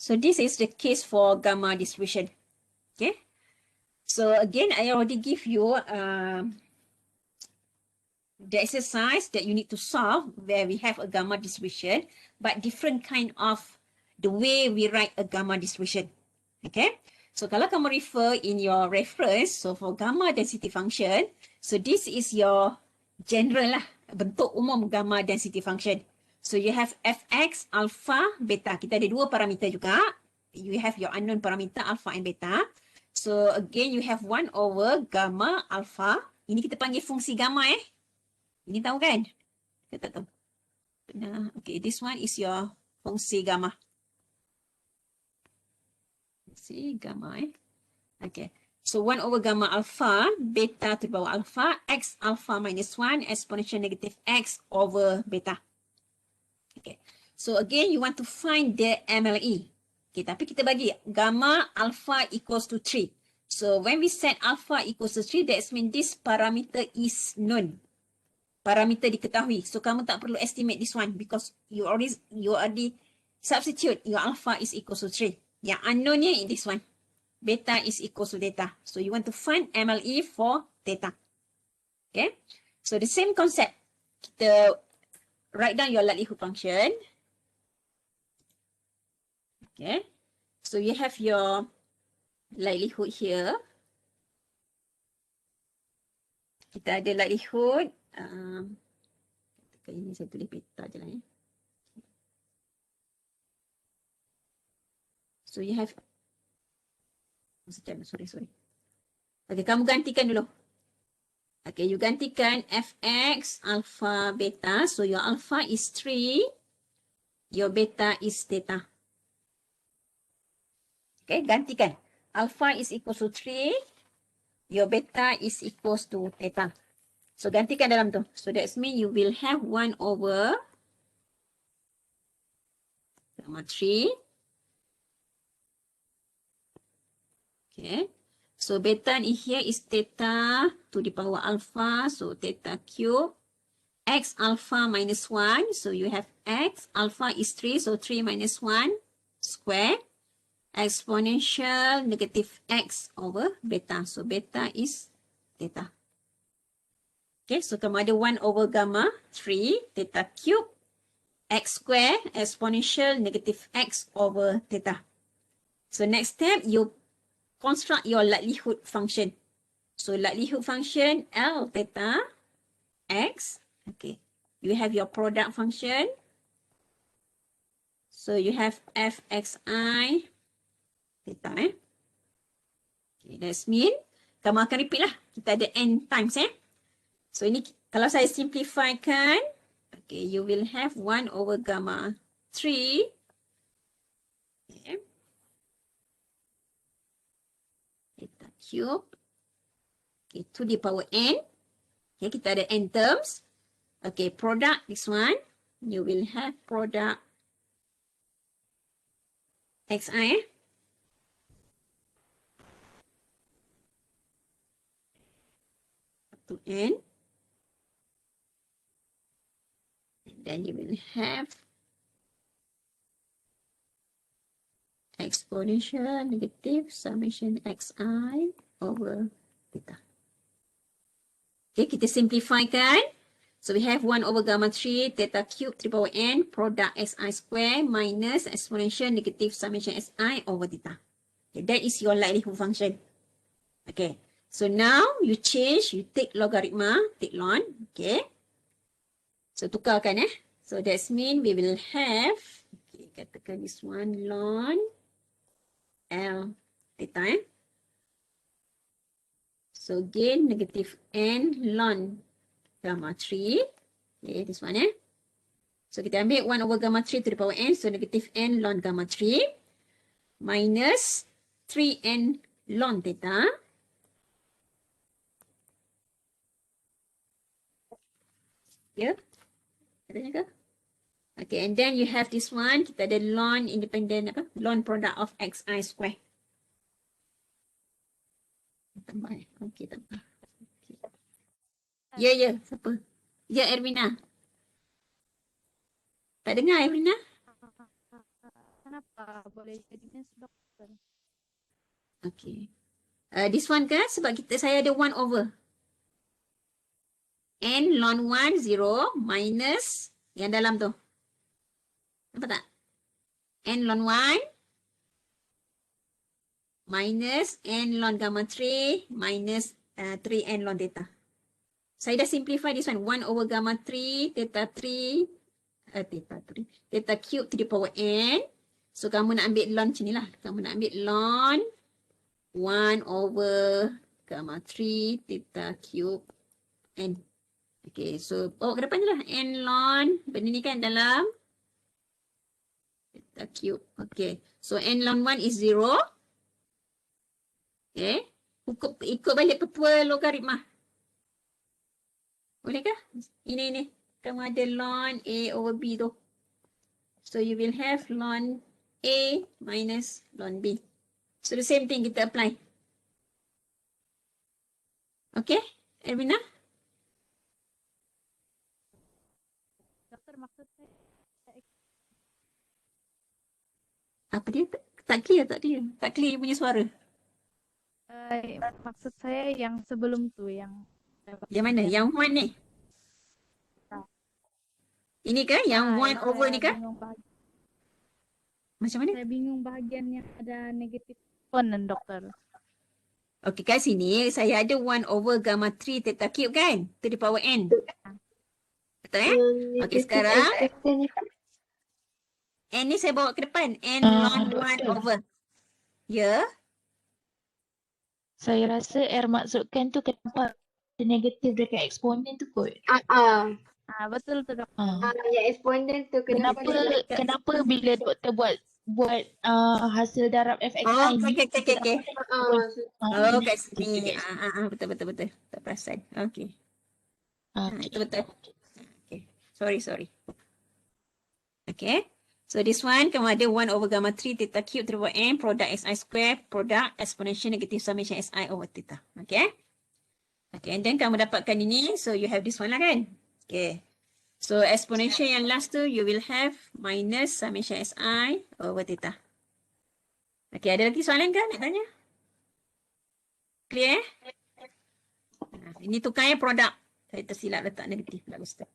So this is the case for gamma distribution. Okay. So again, I already give you the exercise that you need to solve where we have a gamma distribution, but different kind of the way we write a gamma distribution. Okay. So kalau kamu refer in your reference, so for gamma density function, so this is your general lah, bentuk umum gamma density function. So you have fx, alpha, beta. Kita ada dua parameter juga. You have your unknown parameter alpha and beta. So again, you have 1 over gamma alpha. Ini kita panggil fungsi gamma Ini tahu kan? Kita tak tahu. Nah, okay, this one is your fungsi gamma. Fungsi gamma Okay. So 1 over gamma alpha, beta to the power alpha, x alpha minus 1, exponential negative x over beta. Okay. So again, you want to find the MLE. Okay, tapi kita bagi gamma alpha equals to 3. So when we set alpha equals to 3, that means this parameter is known. Parameter diketahui. So kamu tak perlu estimate this one because you already substitute your alpha is equals to 3. Yang unknownnya in this one. Beta is equals to theta. So you want to find MLE for theta. Okay. So the same concept. Kita write down your likelihood function. Okay. So you have your likelihood here. Kita ada likelihood. Ini saya tulis beta je lah ya. So you have. Sorry. Okay, kamu gantikan dulu. Okay, you gantikan fx, alpha, beta. So your alpha is 3. Your beta is theta. Okay, gantikan. Alpha is equals to 3. Your beta is equals to theta. So gantikan dalam tu. So that means you will have 1 over gamma 3. Okay. So beta in here is theta to the power alpha. So theta cube. X alpha minus 1. So you have x. Alpha is 3. So 3 minus 1 square. Exponential negative x over beta. So beta is theta. Okay. So kamu ada 1 over gamma 3. Theta cube. X square. Exponential negative x over theta. So next step, you construct your likelihood function. So likelihood function L theta x. Okay. You have your product function. So you have fxi theta. Okay, that's mean kamu akan repeat lah. Kita ada n times So ini kalau saya simplifykan, okay, you will have 1 over gamma 3. Okay. Theta cube. Okay, to the power n. Okay, kita ada n terms. Okay, product this one. You will have product xi. Up to n. And then you will have exponential negative summation xi over theta. Okay, kita simplifykan. So we have 1 over gamma 3 theta cube 3 power n product xi square minus exponential negative summation si over theta. Okay, that is your likelihood function. Okay, so now you change, you take logarithma, take ln. Okay, so tukarkan So that's mean we will have, okay, katakan this one ln L theta. So again, negative n ln gamma 3. Okay, this one So kita ambil 1 over gamma 3 to the power n. So negative n ln gamma 3 minus 3n ln theta. Yeah. Katanya ke? Okay, and then you have this one. Kita ada ln independent ln product of xi square. Tambah Okay, tambah. Ya, siapa? Ya, Erwina. Tak dengar, Erwina? Kenapa boleh jadi minus, dokter? Okay. This one kan sebab saya ada 1 over. N ln 1, 0 minus yang dalam tu. Nampak tak? N ln 1 minus N ln gamma 3 minus 3N ln theta. Saya dah simplify this one. 1 over gamma 3, theta 3, theta cube to the power N. So, kamu nak ambil ln macam ni lah. Kamu nak ambil ln 1 over gamma 3, theta cube, N. Okay, so bawa ke depan je lah. N ln, benda ni kan dalam theta cube. Okay, so N ln 1 is 0. Okay, ikut balik petua logaritma. Bolehkah? Ini. Kamu ada ln A over B tu. So, you will have ln A minus ln B. So, the same thing kita apply. Okay, Ervina? Dokter, maksud saya Apa dia? Tak clear. Tak clear punya suara. maksud saya yang sebelum tu, yang Yang mana? Yang 1 ni? Ini kan? Yang 1 over ni kan? Macam mana? Saya bingung bahagian yang ada negatif eksponen, dokter. Okey, kat sini saya ada 1 over gamma 3 theta cube kan? To the power N. Betul eh? Okey, sekarang N ni saya bawa ke depan. N ln 1 over. Ya? Saya rasa R maksudkan tu kenapa ada negatif dekat eksponen tu kot. Betul tu, dokter. Yang eksponen tu Kenapa bila doktor buat hasil darab fxi Oh, ni okey. Oh, kat ini. sini. Betul. Tak perasan. Okey. Itu betul. Okay. Sorry. Okay. So this one, kamu ada 1 over gamma 3 theta cube to the power N, product SI square, product exponential negative summation SI over theta. Okay. Okay, and then kamu dapatkan ini, so you have this one lah kan. Okay. So exponential yang last tu, you will have minus summation SI over theta. Okay, ada lagi soalan kan nak tanya? Clear eh? Ini tukar produk. Saya tersilap letak negatif pula Ustaz.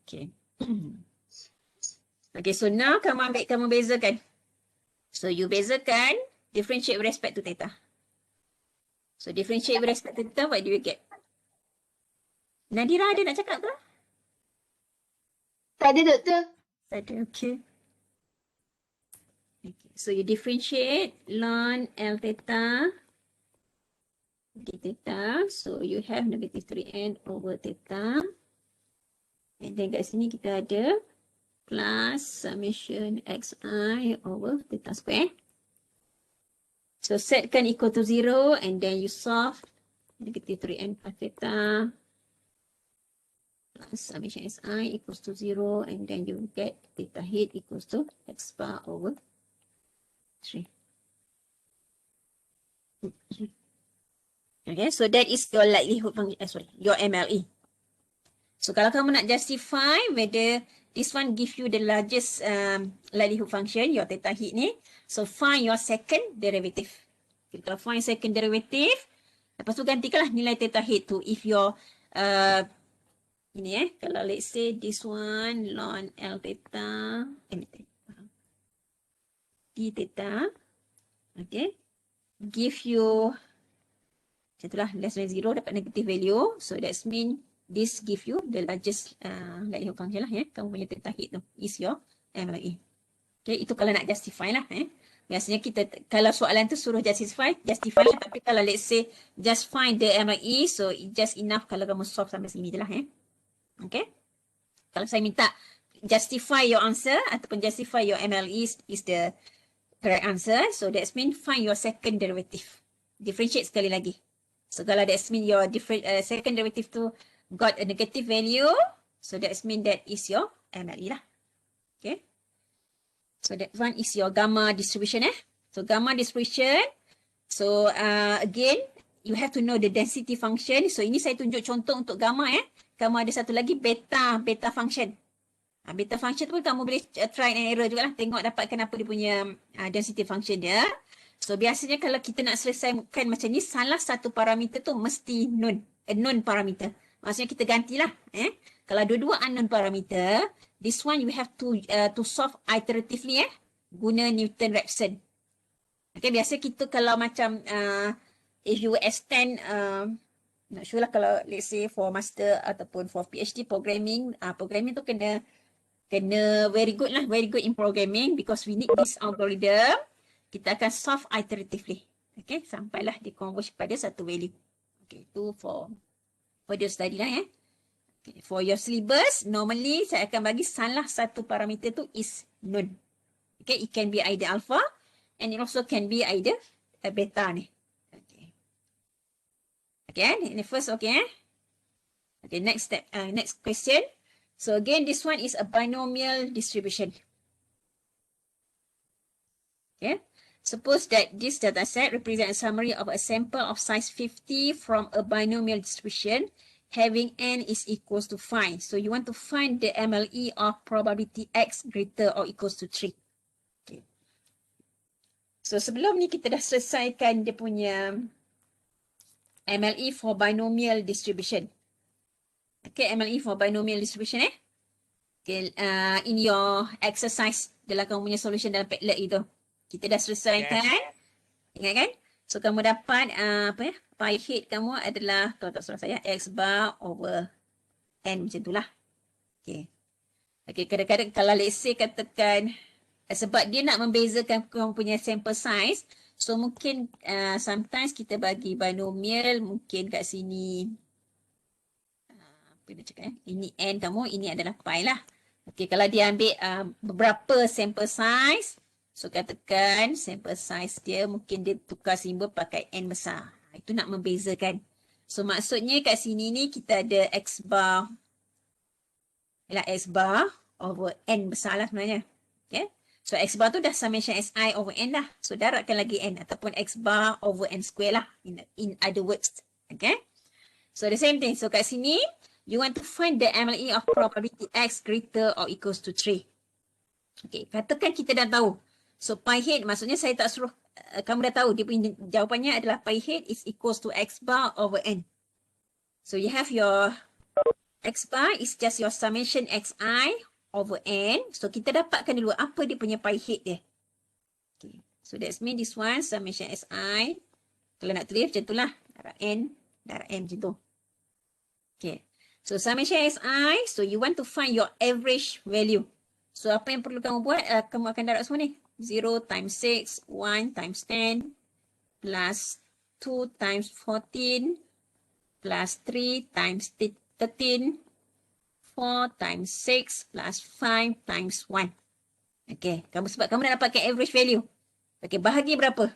Okay. Okay, so now kamu bezakan. So you bezakan differentiate with respect to theta. So differentiate with respect to theta, what do you get? Nadira ada nak cakap ke? tak ada, doktor. Tak ada, okay. So you differentiate ln L theta d theta. So you have negative 3n over theta. And then kat sini kita ada plus summation xi over theta square. So setkan equal to 0 and then you solve negative 3n plus theta plus summation si equals to 0 and then you get theta head equals to x bar over 3. Okay, so that is your likelihood function, your MLE. So kalau kamu nak justify whether this one give you the largest likelihood function, your theta heat ni, so find your second derivative. Okay, kalau find second derivative, lepas tu gantikanlah nilai theta heat tu. If your ini kalau let's say this one ln L theta, d theta, okay, give you macam itulah less than 0 dapat negative value, so that's mean this give you the largest likelihood function lah ya. Kamu punya theta heat tu is your MLE. Okay, itu kalau nak justify lah Biasanya kita kalau soalan tu suruh justify lah. Tapi kalau let's say just find the MLE, so it just enough kalau kamu solve sampai sini je lah Okay. Kalau saya minta justify your answer ataupun justify your MLE is the correct answer, so that's mean find your second derivative. Differentiate sekali lagi. So kalau that's mean your second derivative tu got a negative value, so that's mean that is your MLE lah. Okay. So that one is your gamma distribution So gamma distribution. So again, you have to know the density function. So ini saya tunjuk contoh untuk gamma Kamu ada satu lagi beta function. Beta function tu pun kamu boleh try and error juga lah. Tengok dapatkan apa dia punya density function dia. So biasanya kalau kita nak selesaikan macam ni, salah satu parameter tu mesti non parameter. Maksudnya kita gantilah. Kalau dua-dua unknown parameter, this one you have to solve iteratively guna Newton-Raphson. Okay, biasa kita kalau macam if you extend not sure lah kalau let's say for master ataupun for PhD programming, programming tu kena very good lah, very good in programming because we need this algorithm. Kita akan solve iteratively. Okay, sampailah di converge pada satu value. Okay, itu for further study lah Okay, for your syllabus, normally saya akan bagi salah satu parameter tu is known. Okay, it can be either alpha and it also can be either beta ni. Okay. Okay, ini first okay. Okay, next step, next question. So again, this one is a binomial distribution. Okay. Suppose that this data set represents a summary of a sample of size 50 from a binomial distribution having n is equals to 5. So you want to find the MLE of probability x greater or equals to 3. Okay. So sebelum ni kita dah selesaikan dia punya MLE for binomial distribution. Okay, MLE for binomial distribution Okay, in your exercise dalam kamu punya solution dalam Padlet itu. Kita dah selesaikan. Ingat kan? So kamu dapat pi head kamu adalah, kalau tak salah saya, x bar over n macam itulah. Okay. Okay, kadang-kadang kalau let's say katakan sebab dia nak membezakan kamu punya sample size, so mungkin sometimes kita bagi binomial mungkin kat sini apa dia cakap ini n kamu, ini adalah pi lah. Okay, kalau dia ambil beberapa sample size, so katakan sample size dia mungkin dia tukar simbol pakai n besar. Itu nak membezakan. So maksudnya kat sini ni kita ada x bar over n besar lah sebenarnya. Okay. So x bar tu dah summation si over n lah. So darabkan lagi n ataupun x bar over n square lah. In other words. Okay. So the same thing. So kat sini you want to find the MLE of probability x greater or equals to 3. Okay. Katakan kita dah tahu. So pi head maksudnya saya tak suruh, kamu dah tahu dia punya jawapannya adalah pi head is equals to x bar over n. So you have your x bar is just your summation xi over n. So kita dapatkan dulu apa dia punya pi head dia. Okay. So that's mean this one summation si. Kalau nak tulis macam itulah. Darab n macam tu. Okay. So summation si. So you want to find your average value. So apa yang perlu kamu buat? Kamu akan darab semua ni. 0 times 6, 1 times 10, plus 2 times 14, plus 3 times 13, 4 times 6, plus 5 times 1. Okay, sebab kamu dah dapatkan average value. Okay, bahagi berapa?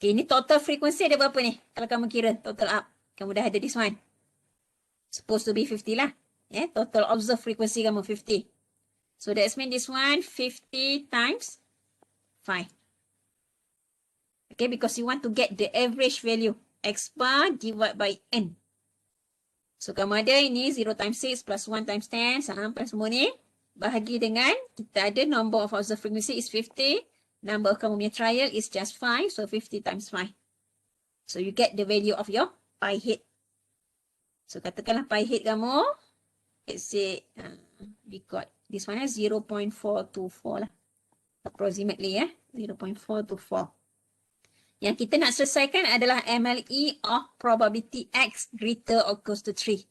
Okay, ini total frequency ada berapa ni? Kalau kamu kira total up, kamu dah ada this one. Supposed to be 50 lah. Yeah, total observed frequency kamu 50. So that's mean this one 50 times 5. Okay, because you want to get the average value. X bar divided by n. So kamu ada ini 0 times 6 plus 1 times 10 sampai semua ni. Bahagi dengan kita ada number of observed frequency is 50. Number of kamu punya trial is just 5. So 50 times 5. So you get the value of your pi head. So katakanlah pi head kamu. Let's say we got this one is 0.424 lah. Approximately 0.424. Yang kita nak selesaikan adalah MLE of probability x greater or equals to 3.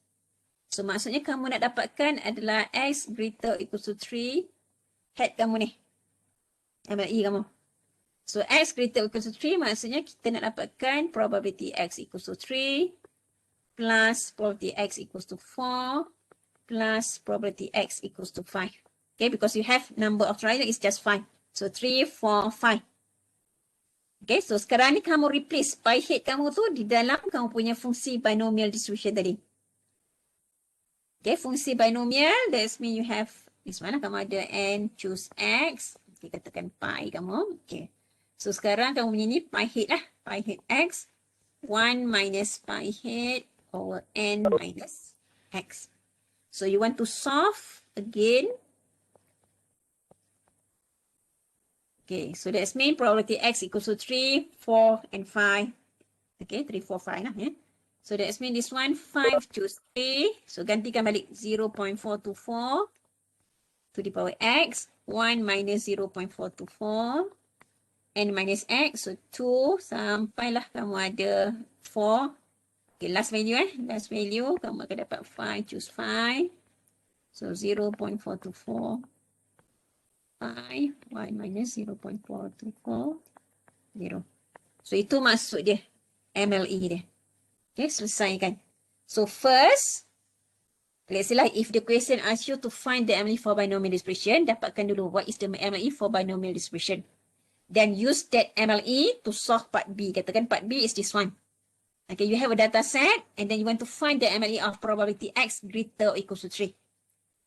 So maksudnya kamu nak dapatkan adalah x greater or equals to 3. Head kamu ni. MLE kamu. So x greater or equals to 3 maksudnya kita nak dapatkan probability x equals to 3 plus probability x equals to 4 plus probability x equals to 5. Okay, because you have number of trial is just 5. So 3, 4, 5. Okay, so sekarang ni kamu replace pi head kamu tu di dalam kamu punya fungsi binomial distribution tadi. Okay, fungsi binomial, that's mean you have, this mana kamu ada n choose x. Okay, katakan pi kamu. Okay, so sekarang kamu punya ni pi head lah. Pi head x. 1 minus pi head over n minus x. So you want to solve again. Okay, so that's mean probability X equals to 3, 4, and 5. Okay, 3, 4, 5 lah. Yeah. So that's mean this one, 5 choose 3. So gantikan balik 0.424 to the power X. 1 minus 0.424. N minus X. So 2 sampailah kamu ada 4. Okay, last value Last value kamu akan dapat 5 choose 5. So 0.424. 5. 1 minus 0.424. 0. So itu maksud dia. MLE dia. Okay, selesaikan. So first, let's say like if the question asks you to find the MLE for binomial dispersion, dapatkan dulu what is the MLE for binomial dispersion. Then use that MLE to solve part B. Katakan part B is this one. Okay, you have a data set and then you want to find the MLE of probability X greater or equal to 3.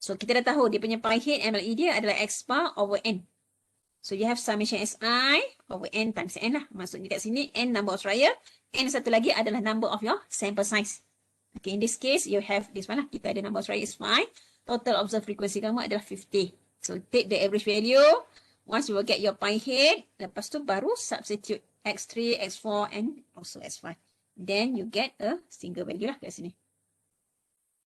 So kita dah tahu dia punya pi hit MLE dia adalah X bar over N. So you have summation SI over N times N lah. Maksudnya kat sini N number of trial. N satu lagi adalah number of your sample size. Okay, in this case you have this one lah. Kita ada number of trial is 5. Total observed frequency kamu adalah 50. So take the average value. Once you will get your pi hit, lepas tu baru substitute X3, X4 and also X5. Then you get a single value lah kat sini.